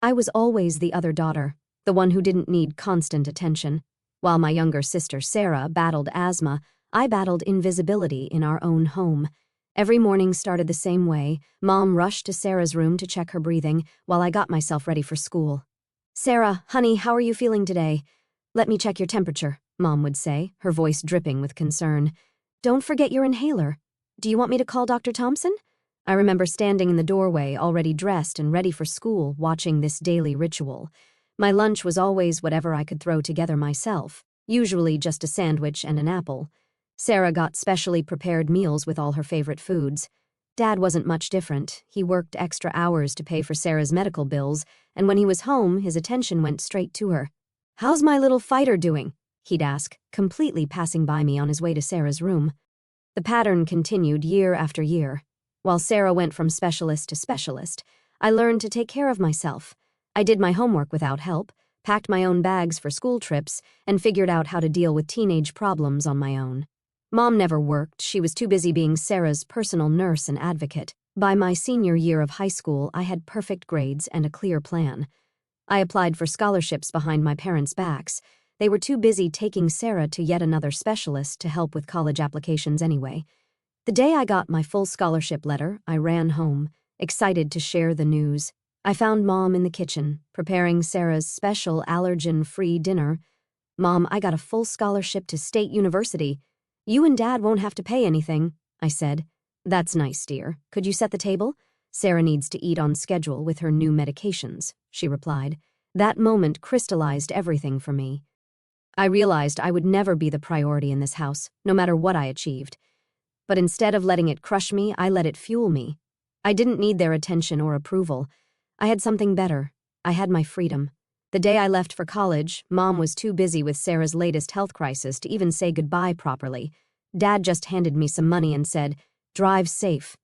I was always the other daughter, the one who didn't need constant attention. While my younger sister Sarah battled asthma, I battled invisibility in our own home. Every morning started the same way. Mom rushed to Sarah's room to check her breathing while I got myself ready for school. "Sarah, honey, how are you feeling today? Let me check your temperature," Mom would say, her voice dripping with concern. "Don't forget your inhaler. Do you want me to call Dr. Thompson?" I remember standing in the doorway, already dressed and ready for school, watching this daily ritual. My lunch was always whatever I could throw together myself, usually just a sandwich and an apple. Sarah got specially prepared meals with all her favorite foods. Dad wasn't much different. He worked extra hours to pay for Sarah's medical bills, and when he was home, his attention went straight to her. "How's my little fighter doing?" he'd ask, completely passing by me on his way to Sarah's room. The pattern continued year after year. While Sarah went from specialist to specialist, I learned to take care of myself. I did my homework without help, packed my own bags for school trips, and figured out how to deal with teenage problems on my own. Mom never worked. She was too busy being Sarah's personal nurse and advocate. By my senior year of high school, I had perfect grades and a clear plan. I applied for scholarships behind my parents' backs. They were too busy taking Sarah to yet another specialist to help with college applications anyway. The day I got my full scholarship letter, I ran home, excited to share the news. I found Mom in the kitchen, preparing Sarah's special allergen-free dinner. "Mom, I got a full scholarship to State University. You and Dad won't have to pay anything," I said. "That's nice, dear. Could you set the table? Sarah needs to eat on schedule with her new medications," she replied. That moment crystallized everything for me. I realized I would never be the priority in this house, no matter what I achieved. But instead of letting it crush me, I let it fuel me. I didn't need their attention or approval. I had something better. I had my freedom. The day I left for college, Mom was too busy with Sarah's latest health crisis to even say goodbye properly. Dad just handed me some money and said, "Drive safe."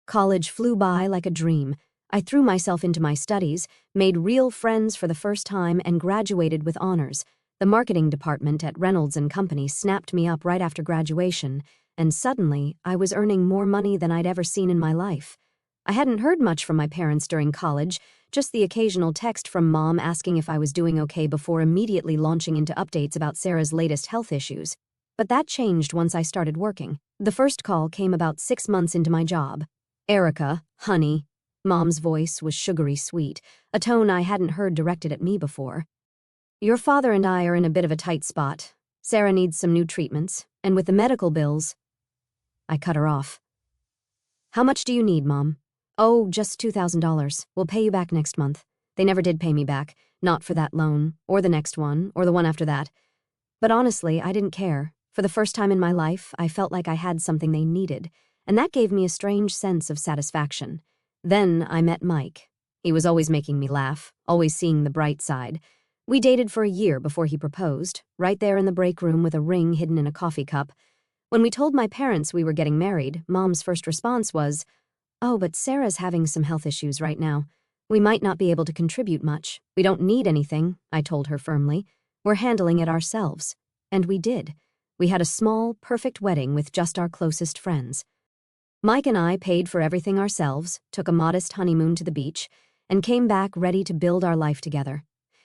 College flew by like a dream. I threw myself into my studies, made real friends for the first time, and graduated with honors. The marketing department at Reynolds & Company snapped me up right after graduation, and suddenly I was earning more money than I'd ever seen in my life. I hadn't heard much from my parents during college, just the occasional text from Mom asking if I was doing okay before immediately launching into updates about Sarah's latest health issues. But that changed once I started working. The first call came about 6 months into my job. "Erica, honey." Mom's voice was sugary sweet, a tone I hadn't heard directed at me before. "Your father and I are in a bit of a tight spot. Sarah needs some new treatments, and with the medical bills..." I cut her off. "How much do you need, Mom?" "Oh, just $2,000. We'll pay you back next month." They never did pay me back, not for that loan, or the next one, or the one after that. But honestly, I didn't care. For the first time in my life, I felt like I had something they needed, and that gave me a strange sense of satisfaction. Then I met Mike. He was always making me laugh, always seeing the bright side. We dated for a year before he proposed, right there in the break room with a ring hidden in a coffee cup. When we told my parents we were getting married, Mom's first response was, "Oh, but Sarah's having some health issues right now. We might not be able to contribute much. We don't need anything," I told her firmly. "We're handling it ourselves." And we did. We had a small, perfect wedding with just our closest friends. Mike and I paid for everything ourselves, took a modest honeymoon to the beach, and came back ready to build our life together.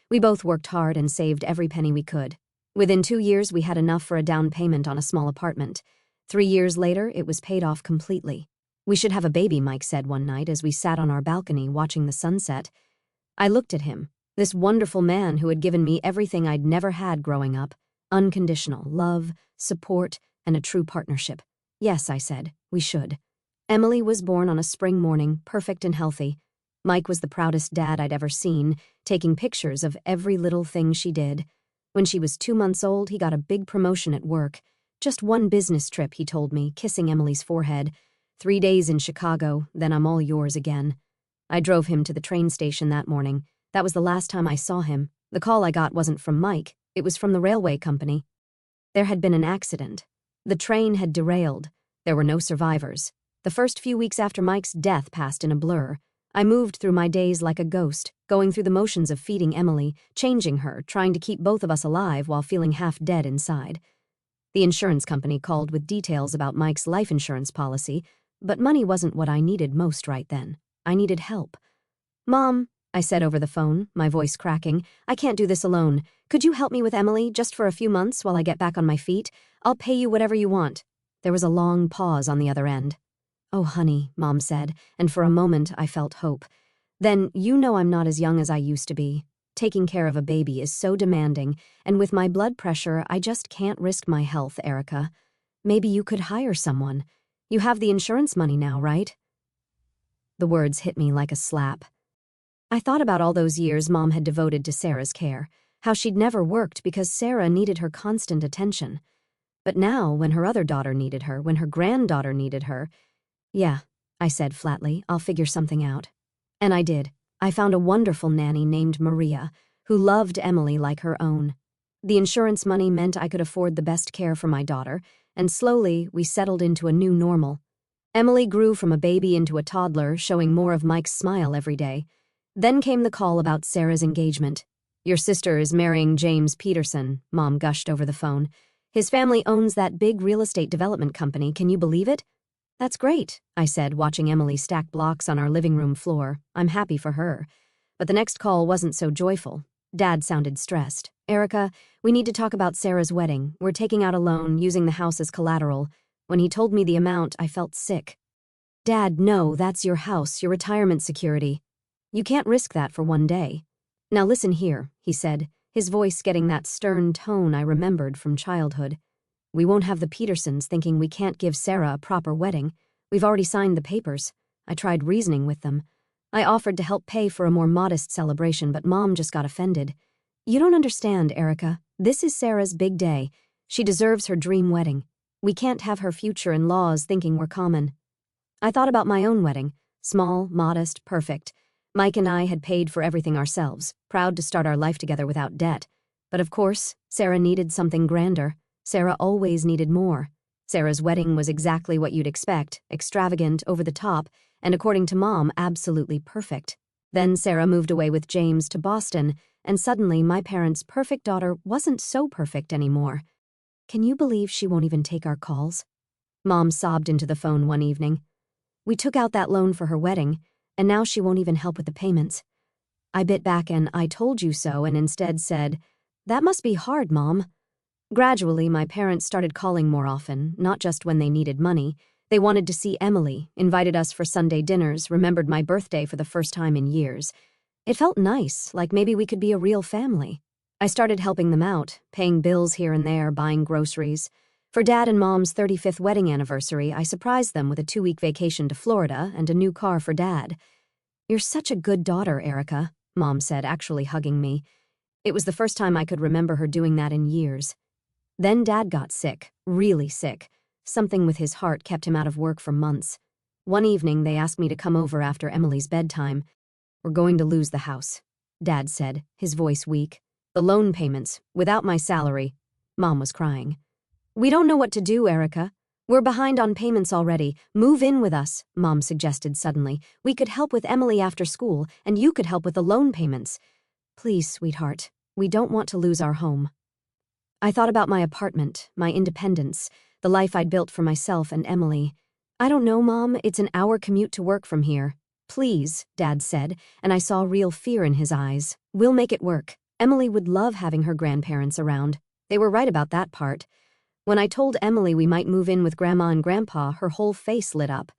We both worked hard and saved every penny we could. Within 2 years, we had enough for a down payment on a small apartment. 3 years later, it was paid off completely. "We should have a baby," Mike said one night as we sat on our balcony watching the sunset. I looked at him, this wonderful man who had given me everything I'd never had growing up: unconditional love, support, and a true partnership. "Yes," I said, "we should." Emily was born on a spring morning, perfect and healthy. Mike was the proudest dad I'd ever seen, taking pictures of every little thing she did. When she was 2 months old, he got a big promotion at work. "Just one business trip," he told me, kissing Emily's forehead. 3 days in Chicago, then I'm all yours again." I drove him to the train station that morning. That was the last time I saw him. The call I got wasn't from Mike. It was from the railway company. There had been an accident. The train had derailed. There were no survivors. The first few weeks after Mike's death passed in a blur. I moved through my days like a ghost, going through the motions of feeding Emily, changing her, trying to keep both of us alive while feeling half dead inside. The insurance company called with details about Mike's life insurance policy, but money wasn't what I needed most right then. I needed help. "Mom, I said over the phone, my voice cracking. I can't do this alone. Could you help me with Emily just for a few months while I get back on my feet? I'll pay you whatever you want. There was a long pause on the other end. Oh, honey, Mom said, and for a moment I felt hope. Then, you know I'm not as young as I used to be. Taking care of a baby is so demanding, and with my blood pressure, I just can't risk my health, Erica. Maybe you could hire someone. You have the insurance money now, right? The words hit me like a slap. I thought about all those years Mom had devoted to Sarah's care, how she'd never worked because Sarah needed her constant attention. But now, when her other daughter needed her, when her granddaughter needed her, yeah, I said flatly, I'll figure something out. And I did. I found a wonderful nanny named Maria, who loved Emily like her own. The insurance money meant I could afford the best care for my daughter, and slowly we settled into a new normal. Emily grew from a baby into a toddler, showing more of Mike's smile every day. Then came the call about Sarah's engagement. Your sister is marrying James Peterson, Mom gushed over the phone. His family owns that big real estate development company, can you believe it? That's great, I said, watching Emily stack blocks on our living room floor. I'm happy for her. But the next call wasn't so joyful. Dad sounded stressed. Erica, we need to talk about Sarah's wedding. We're taking out a loan, using the house as collateral. When he told me the amount, I felt sick. Dad, no, that's your house, your retirement security. You can't risk that for one day. Now listen here, he said, his voice getting that stern tone I remembered from childhood. We won't have the Petersons thinking we can't give Sarah a proper wedding. We've already signed the papers. I tried reasoning with them. I offered to help pay for a more modest celebration, but Mom just got offended. You don't understand, Erica. This is Sarah's big day. She deserves her dream wedding. We can't have her future in-laws thinking we're common. I thought about my own wedding. Small, modest, perfect. Mike and I had paid for everything ourselves, proud to start our life together without debt. But of course, Sarah needed something grander. Sarah always needed more. Sarah's wedding was exactly what you'd expect, extravagant, over the top, and according to Mom, absolutely perfect. Then Sarah moved away with James to Boston, and suddenly my parents' perfect daughter wasn't so perfect anymore. Can you believe she won't even take our calls? Mom sobbed into the phone one evening. We took out that loan for her wedding, and now she won't even help with the payments. I bit back and I told you so, and instead said, that must be hard, Mom. Gradually, my parents started calling more often, not just when they needed money. They wanted to see Emily, invited us for Sunday dinners, remembered my birthday for the first time in years. It felt nice, like maybe we could be a real family. I started helping them out, paying bills here and there, buying groceries. For Dad and Mom's 35th wedding anniversary, I surprised them with a 2-week vacation to Florida and a new car for Dad. You're such a good daughter, Erica, Mom said, actually hugging me. It was the first time I could remember her doing that in years. Then Dad got sick, really sick. Something with his heart kept him out of work for months. One evening, they asked me to come over after Emily's bedtime. We're going to lose the house, Dad said, his voice weak. The loan payments, without my salary. Mom was crying. We don't know what to do, Erica. We're behind on payments already. Move in with us, Mom suggested suddenly. We could help with Emily after school, and you could help with the loan payments. Please, sweetheart, we don't want to lose our home. I thought about my apartment, my independence, the life I'd built for myself and Emily. I don't know, Mom, it's an hour commute to work from here. Please, Dad said, and I saw real fear in his eyes. We'll make it work. Emily would love having her grandparents around. They were right about that part. When I told Emily we might move in with Grandma and Grandpa, her whole face lit up.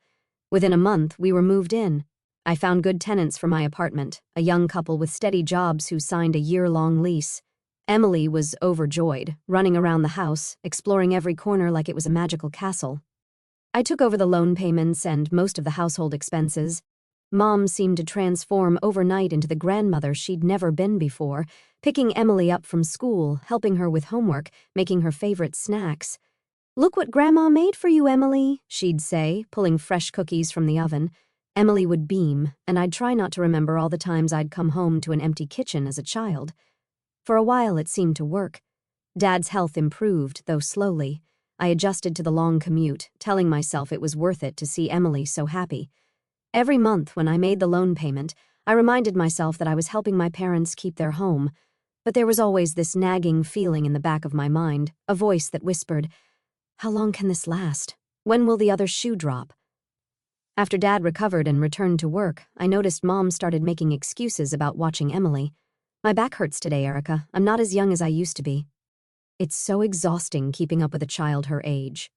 Within a month, we were moved in. I found good tenants for my apartment, a young couple with steady jobs who signed a year-long lease. Emily was overjoyed, running around the house, exploring every corner like it was a magical castle. I took over the loan payments and most of the household expenses. Mom seemed to transform overnight into the grandmother she'd never been before, picking Emily up from school, helping her with homework, making her favorite snacks. Look what Grandma made for you, Emily, she'd say, pulling fresh cookies from the oven. Emily would beam, and I'd try not to remember all the times I'd come home to an empty kitchen as a child. For a while it seemed to work. Dad's health improved, though slowly. I adjusted to the long commute, telling myself it was worth it to see Emily so happy. Every month when I made the loan payment, I reminded myself that I was helping my parents keep their home. But there was always this nagging feeling in the back of my mind, a voice that whispered, how long can this last? When will the other shoe drop? After Dad recovered and returned to work, I noticed Mom started making excuses about watching Emily. My back hurts today, Erica. I'm not as young as I used to be. It's so exhausting keeping up with a child her age.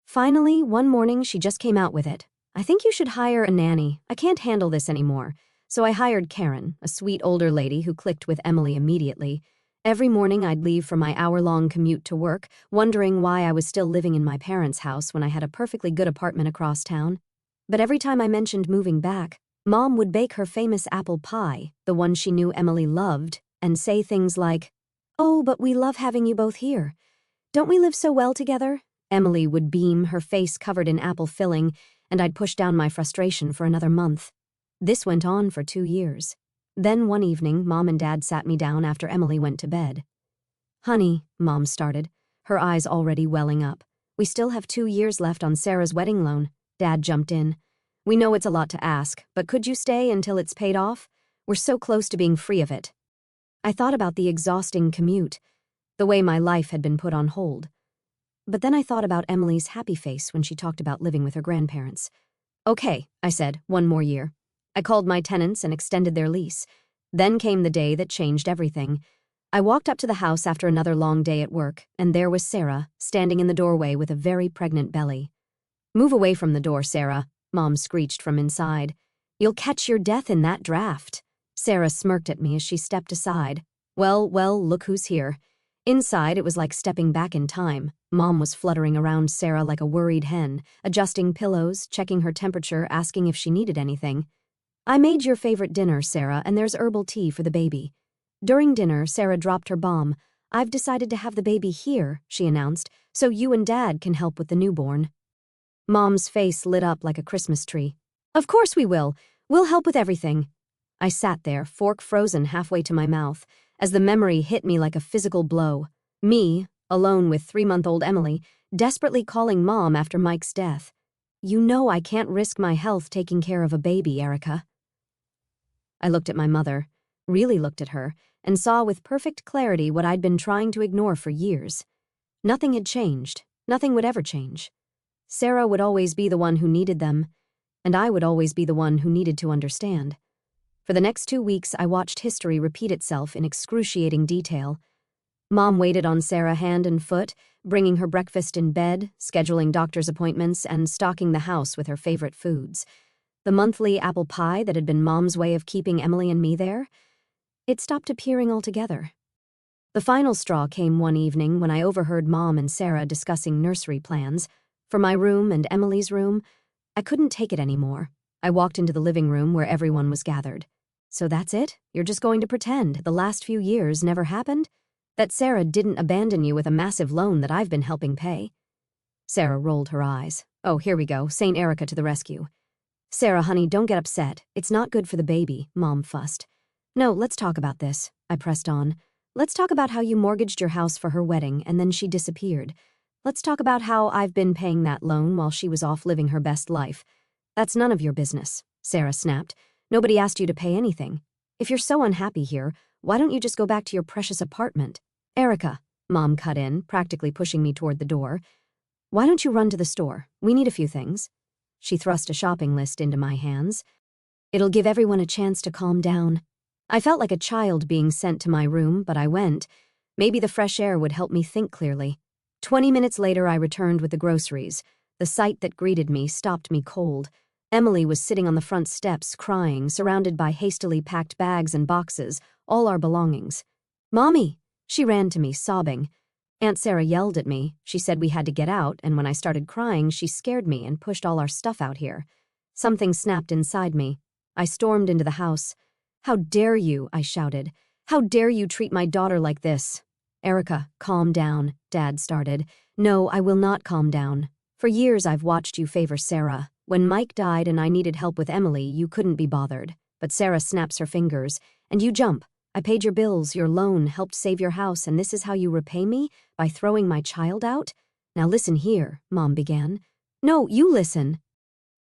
Finally, one morning she just came out with it. I think you should hire a nanny. I can't handle this anymore. So I hired Karen, a sweet older lady who clicked with Emily immediately. Every morning I'd leave for my hour-long commute to work, wondering why I was still living in my parents' house when I had a perfectly good apartment across town. But every time I mentioned moving back, Mom would bake her famous apple pie, the one she knew Emily loved, and say things like, "Oh, but we love having you both here. Don't we live so well together?" Emily would beam, her face covered in apple filling, and I'd push down my frustration for another month. This went on for 2 years. Then one evening, Mom and Dad sat me down after Emily went to bed. "Honey," Mom started, her eyes already welling up. "We still have 2 years left on Sarah's wedding loan." Dad jumped in. "We know it's a lot to ask, but could you stay until it's paid off? We're so close to being free of it." I thought about the exhausting commute, the way my life had been put on hold. But then I thought about Emily's happy face when she talked about living with her grandparents. "Okay," I said, "1 more year." I called my tenants and extended their lease. Then came the day that changed everything. I walked up to the house after another long day at work, and there was Sarah, standing in the doorway with a very pregnant belly. "Move away from the door, Sarah," Mom screeched from inside. "You'll catch your death in that draft." Sarah smirked at me as she stepped aside. Well, look who's here." Inside, it was like stepping back in time. Mom was fluttering around Sarah like a worried hen, adjusting pillows, checking her temperature, asking if she needed anything. "I made your favorite dinner, Sarah, and there's herbal tea for the baby." During dinner, Sarah dropped her bomb. "I've decided to have the baby here," she announced, "so you and Dad can help with the newborn." Mom's face lit up like a Christmas tree. "Of course we will. We'll help with everything." I sat there, fork frozen halfway to my mouth, as the memory hit me like a physical blow. Me, alone with 3-month-old Emily, desperately calling Mom after Mike's death. "You know I can't risk my health taking care of a baby, Erica." I looked at my mother, really looked at her, and saw with perfect clarity what I'd been trying to ignore for years. Nothing had changed. Nothing would ever change. Sarah would always be the one who needed them, and I would always be the one who needed to understand. For the next 2 weeks, I watched history repeat itself in excruciating detail. Mom waited on Sarah hand and foot, bringing her breakfast in bed, scheduling doctor's appointments, and stocking the house with her favorite foods. The monthly apple pie that had been Mom's way of keeping Emily and me there, it stopped appearing altogether. The final straw came one evening when I overheard Mom and Sarah discussing nursery plans. For my room and Emily's room, I couldn't take it anymore. I walked into the living room where everyone was gathered. "So that's it? You're just going to pretend the last few years never happened? That Sarah didn't abandon you with a massive loan that I've been helping pay?" Sarah rolled her eyes. "Oh, here we go, Saint Erica to the rescue." "Sarah, honey, don't get upset. It's not good for the baby," Mom fussed. "No, let's talk about this," I pressed on. "Let's talk about how you mortgaged your house for her wedding and then she disappeared. Let's talk about how I've been paying that loan while she was off living her best life." "That's none of your business," Sarah snapped. "Nobody asked you to pay anything. If you're so unhappy here, why don't you just go back to your precious apartment?" "Erica," Mom cut in, practically pushing me toward the door. "Why don't you run to the store? We need a few things." She thrust a shopping list into my hands. "It'll give everyone a chance to calm down." I felt like a child being sent to my room, but I went. Maybe the fresh air would help me think clearly. 20 minutes later, I returned with the groceries. The sight that greeted me stopped me cold. Emily was sitting on the front steps, crying, surrounded by hastily packed bags and boxes, all our belongings. "Mommy!" She ran to me, sobbing. Aunt Sarah yelled at me. She said we had to get out, and when I started crying, she scared me and pushed all our stuff out here. Something snapped inside me. I stormed into the house. "How dare you?" I shouted. "How dare you treat my daughter like this?" "Erica, calm down," Dad started. "No, I will not calm down. For years I've watched you favor Sarah. When Mike died and I needed help with Emily, you couldn't be bothered. But Sarah snaps her fingers, and you jump. I paid your bills, your loan, helped save your house, and this is how you repay me? By throwing my child out? Now listen here," Mom began. "No, you listen."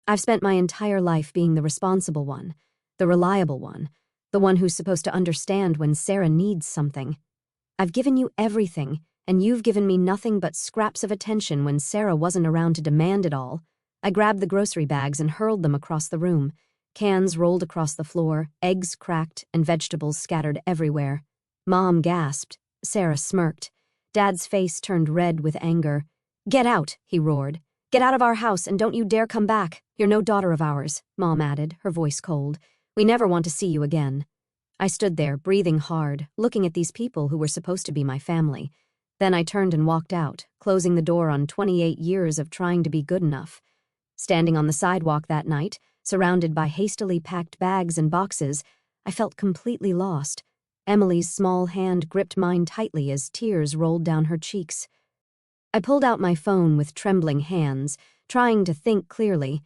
"I've spent my entire life being the responsible one, the reliable one, the one who's supposed to understand when Sarah needs something. I've given you everything, and you've given me nothing but scraps of attention when Sarah wasn't around to demand it all. I grabbed the grocery bags and hurled them across the room. Cans rolled across the floor, eggs cracked, and vegetables scattered everywhere. Mom gasped. Sarah smirked. Dad's face turned red with anger. "Get out," he roared. "Get out of our house and don't you dare come back. You're no daughter of ours," Mom added, her voice cold. "We never want to see you again." I stood there, breathing hard, looking at these people who were supposed to be my family. Then I turned and walked out, closing the door on 28 years of trying to be good enough. Standing on the sidewalk that night, surrounded by hastily packed bags and boxes, I felt completely lost. Emily's small hand gripped mine tightly as tears rolled down her cheeks. I pulled out my phone with trembling hands, trying to think clearly.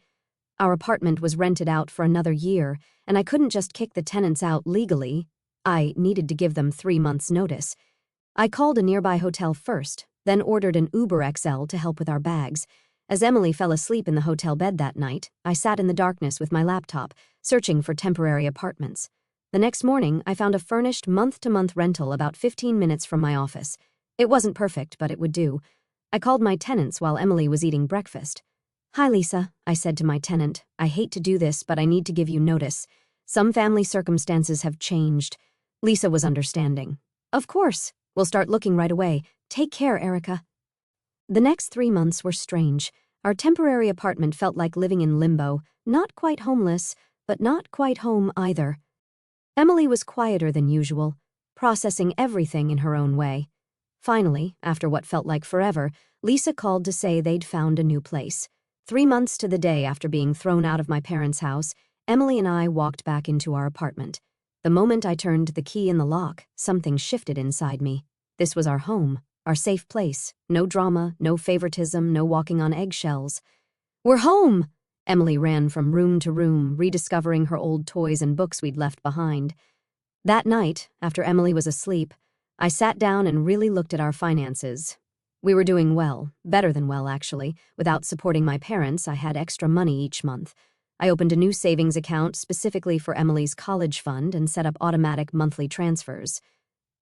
Our apartment was rented out for another year, and I couldn't just kick the tenants out legally. I needed to give them 3 months' notice. I called a nearby hotel first, then ordered an Uber XL to help with our bags. As Emily fell asleep in the hotel bed that night, I sat in the darkness with my laptop, searching for temporary apartments. The next morning, I found a furnished month-to-month rental about 15 minutes from my office. It wasn't perfect, but it would do. I called my tenants while Emily was eating breakfast. "Hi, Lisa," I said to my tenant. "I hate to do this, but I need to give you notice. Some family circumstances have changed." Lisa was understanding. "Of course. We'll start looking right away. Take care, Erica." The next 3 months were strange. Our temporary apartment felt like living in limbo, not quite homeless, but not quite home either. Emily was quieter than usual, processing everything in her own way. Finally, after what felt like forever, Lisa called to say they'd found a new place. 3 months to the day after being thrown out of my parents' house, Emily and I walked back into our apartment. The moment I turned the key in the lock, something shifted inside me. This was our home, our safe place. No drama, no favoritism, no walking on eggshells. "We're home!" Emily ran from room to room, rediscovering her old toys and books we'd left behind. That night, after Emily was asleep, I sat down and really looked at our finances. We were doing well, better than well, actually. Without supporting my parents, I had extra money each month. I opened a new savings account specifically for Emily's college fund and set up automatic monthly transfers.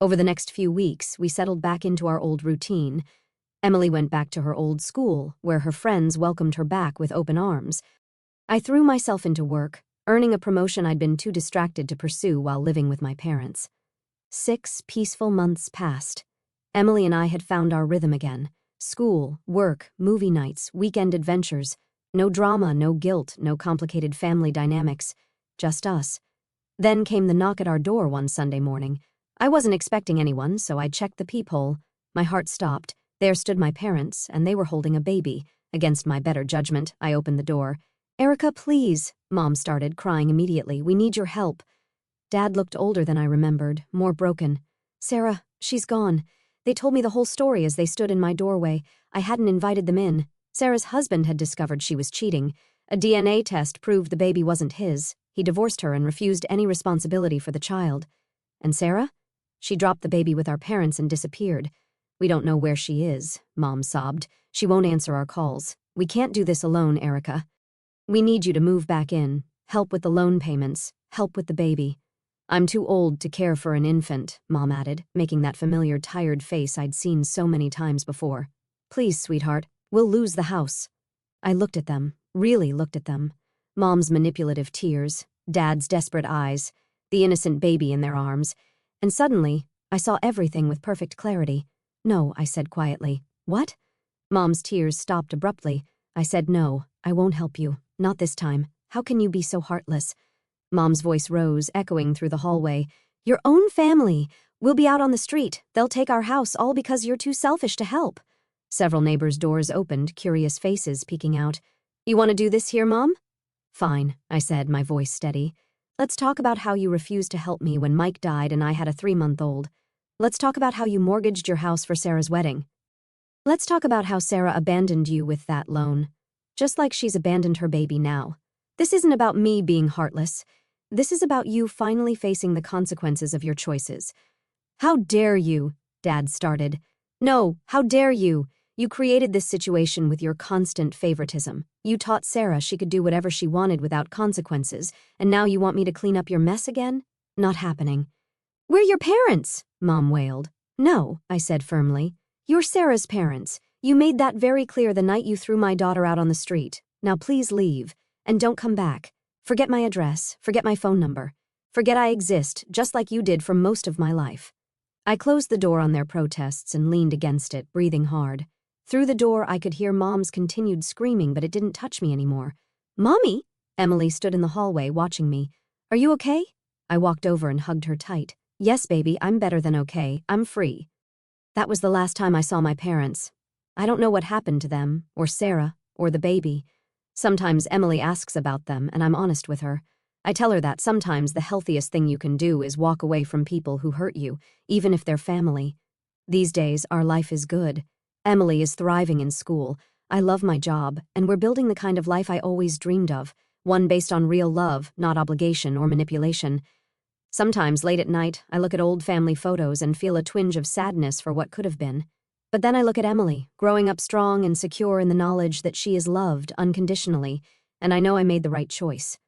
Over the next few weeks, we settled back into our old routine. Emily went back to her old school, where her friends welcomed her back with open arms. I threw myself into work, earning a promotion I'd been too distracted to pursue while living with my parents. 6 peaceful months passed. Emily and I had found our rhythm again. School, work, movie nights, weekend adventures. No drama, no guilt, no complicated family dynamics. Just us. Then came the knock at our door one Sunday morning. I wasn't expecting anyone, so I checked the peephole. My heart stopped. There stood my parents, and they were holding a baby. Against my better judgment, I opened the door. "Erica, please," Mom started, crying immediately. "We need your help." Dad looked older than I remembered, more broken. "Sarah, she's gone. They told me the whole story as they stood in my doorway. I hadn't invited them in. Sarah's husband had discovered she was cheating. A DNA test proved the baby wasn't his. He divorced her and refused any responsibility for the child. And Sarah? She dropped the baby with our parents and disappeared. We don't know where she is," Mom sobbed. "She won't answer our calls. We can't do this alone, Erica. We need you to move back in, help with the loan payments, help with the baby." "I'm too old to care for an infant," Mom added, making that familiar tired face I'd seen so many times before. "Please, sweetheart, we'll lose the house." I looked at them, really looked at them. Mom's manipulative tears, Dad's desperate eyes, the innocent baby in their arms, and suddenly, I saw everything with perfect clarity. "No," I said quietly. "What?" Mom's tears stopped abruptly. I said, "No, I won't help you. Not this time. How can you be so heartless?" Mom's voice rose, echoing through the hallway. "Your own family. We'll be out on the street. They'll take our house, all because you're too selfish to help." Several neighbors' doors opened, curious faces peeking out. "You want to do this here, Mom?" "Fine," I said, my voice steady. "Let's talk about how you refused to help me when Mike died and I had a 3-month-old. Let's talk about how you mortgaged your house for Sarah's wedding. Let's talk about how Sarah abandoned you with that loan. Just like she's abandoned her baby now. This isn't about me being heartless. This is about you finally facing the consequences of your choices." "How dare you?" Dad started. "No, how dare you? You created this situation with your constant favoritism. You taught Sarah she could do whatever she wanted without consequences, and now you want me to clean up your mess again? Not happening." "We're your parents," Mom wailed. "No," I said firmly. "You're Sarah's parents. You made that very clear the night you threw my daughter out on the street. Now please leave, and don't come back. Forget my address, forget my phone number. Forget I exist, just like you did for most of my life." I closed the door on their protests and leaned against it, breathing hard. Through the door, I could hear Mom's continued screaming, but it didn't touch me anymore. "Mommy?" Emily stood in the hallway watching me. "Are you okay?" I walked over and hugged her tight. "Yes, baby, I'm better than okay. I'm free." That was the last time I saw my parents. I don't know what happened to them, or Sarah, or the baby. Sometimes Emily asks about them, and I'm honest with her. I tell her that sometimes the healthiest thing you can do is walk away from people who hurt you, even if they're family. These days, our life is good. Emily is thriving in school. I love my job, and we're building the kind of life I always dreamed of, one based on real love, not obligation or manipulation. Sometimes, late at night, I look at old family photos and feel a twinge of sadness for what could have been. But then I look at Emily, growing up strong and secure in the knowledge that she is loved unconditionally, and I know I made the right choice.